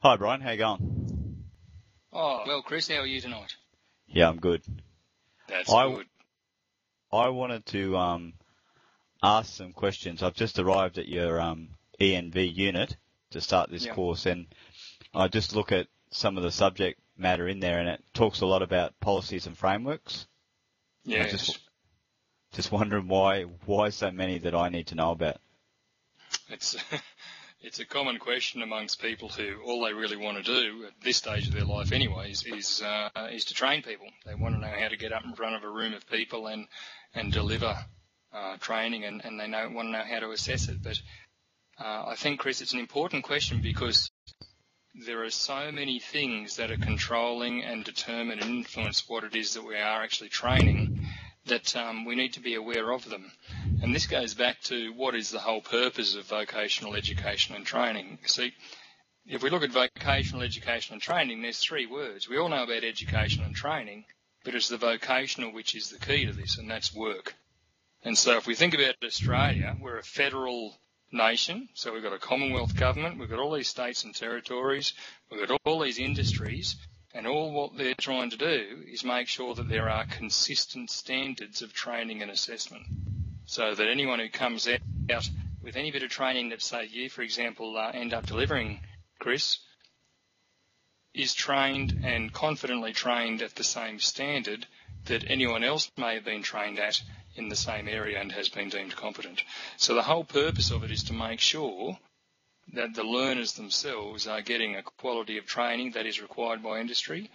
Hi, Brian. How you going? Oh, well, Chris, how are you tonight? Yeah, I'm good. That's I good. I wanted to ask some questions. I've just arrived at your ENV unit to start this Yeah. course, and I just look at some of the subject matter in there, and it talks a lot about policies and frameworks. I Yes. just wondering why so many that I need to know about. It's it's a common question amongst people who all they really want to do at this stage of their life, anyways, is to train people. They want to know how to get up in front of a room of people and deliver training, and they want to know how to assess it. But I think, Chris, it's an important question because there are so many things that are controlling and determine and influence what it is that we are actually training that we need to be aware of them. And this goes back to what is the whole purpose of vocational education and training. See, if we look at vocational education and training, there's three words. We all know about education and training, but it's the vocational which is the key to this, and that's work. And so if we think about Australia, we're a federal nation, so we've got a Commonwealth government, we've got all these states and territories, we've got all these industries, and all what they're trying to do is make sure that there are consistent standards of training and assessment, so that anyone who comes out with any bit of training that, say, you, for example, end up delivering, Chris, is trained and confidently trained at the same standard that anyone else may have been trained at in the same area and has been deemed competent. So the whole purpose of it is to make sure that the learners themselves are getting a quality of training that is required by industry,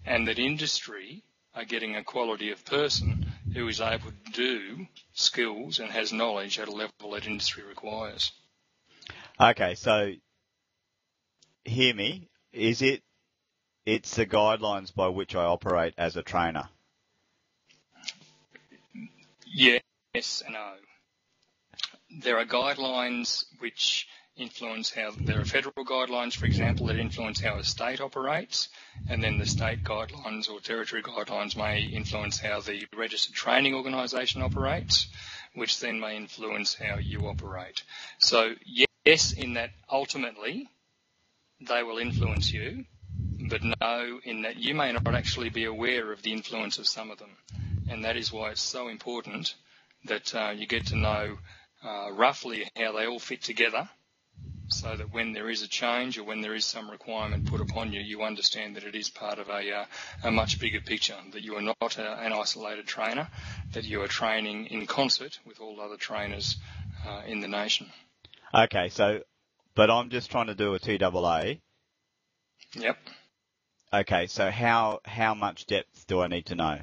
and that industry are getting a quality of person who is able to do skills and has knowledge at a level that industry requires. Okay, so hear me. It's the guidelines by which I operate as a trainer? Yes and no. There are guidelines which influence how, there are federal guidelines, for example, that influence how a state operates, and then the state guidelines or territory guidelines may influence how the registered training organisation operates, which then may influence how you operate. So yes, in that ultimately they will influence you, but no, in that you may not actually be aware of the influence of some of them. And that is why it's so important that you get to know roughly how they all fit together, so that when there is a change or when there is some requirement put upon you, you understand that it is part of a much bigger picture, that you are not an isolated trainer, that you are training in concert with all other trainers in the nation. Okay, but I'm just trying to do a TAA. Yep. Okay, so how much depth do I need to know?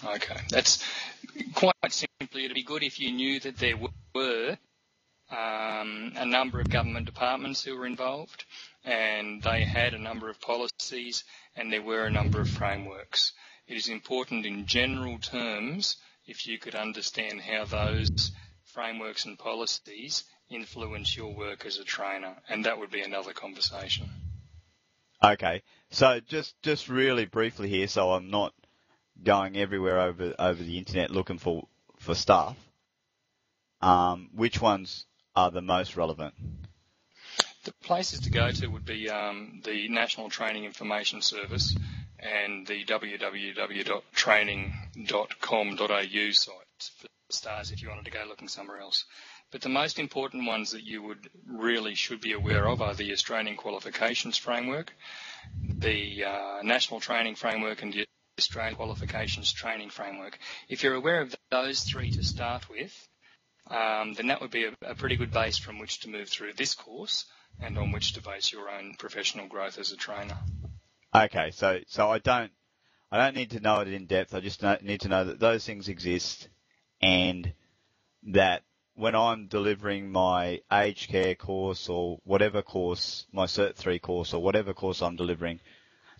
Okay, that's quite simply, it'd be good if you knew that there were a number of government departments who were involved, and they had a number of policies, and there were a number of frameworks. It is important in general terms if you could understand how those frameworks and policies influence your work as a trainer, and that would be another conversation. Okay, so just really briefly here, so I'm not going everywhere over the internet looking for stuff. Which ones are the most relevant? The places to go to would be the National Training Information Service and the www.training.com.au site for stars if you wanted to go looking somewhere else. But the most important ones that you should be aware of are the Australian Qualifications Framework, the National Training Framework, and the Australian Qualifications Training Framework. If you're aware of those three to start with, then that would be a pretty good base from which to move through this course and on which to base your own professional growth as a trainer. Okay, so I don't need to know it in depth. I just need to know that those things exist, and that when I'm delivering my aged care course or whatever course, my Cert 3 course or whatever course I'm delivering,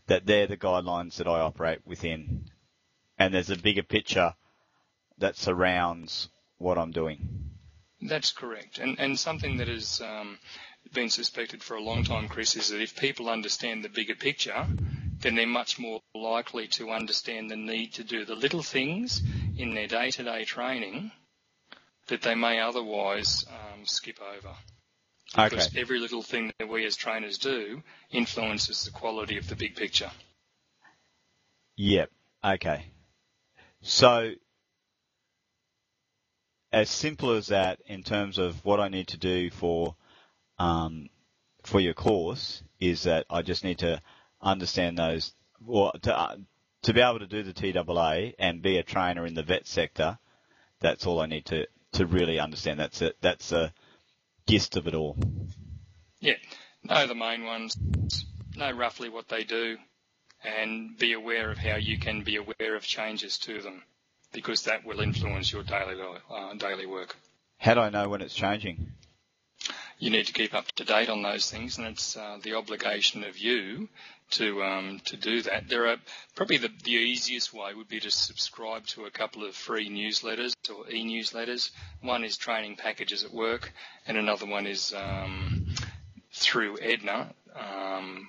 that they're the guidelines that I operate within, and there's a bigger picture that surrounds what I'm doing. That's correct. And something that has been suspected for a long time, Chris, is that if people understand the bigger picture, then they're much more likely to understand the need to do the little things in their day-to-day training that they may otherwise skip over. Because Okay. every little thing that we as trainers do influences the quality of the big picture. Yep. Okay. So, as simple as that in terms of what I need to do for your course is that I just need to understand those, or to be able to do the TAA and be a trainer in the vet sector. That's all I need to really understand. That's it. That's the gist of it all. Yeah, know the main ones, know roughly what they do, and be aware of how you can be aware of changes to them, because that will influence your daily work. How do I know when it's changing? You need to keep up to date on those things, and it's the obligation of you to do that. There are probably the easiest way would be to subscribe to a couple of free newsletters or e-newsletters. One is Training Packages at Work, and another one is through Edna,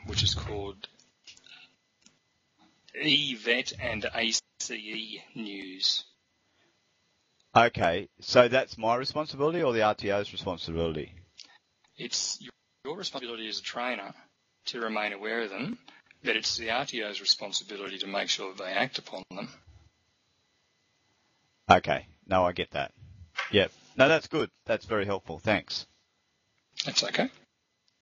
which is called eVet and ACE News. Okay, so that's my responsibility or the RTO's responsibility? It's your responsibility as a trainer to remain aware of them, but it's the RTO's responsibility to make sure that they act upon them. Okay, no, I get that. Yep. No, that's good. That's very helpful. Thanks. That's okay.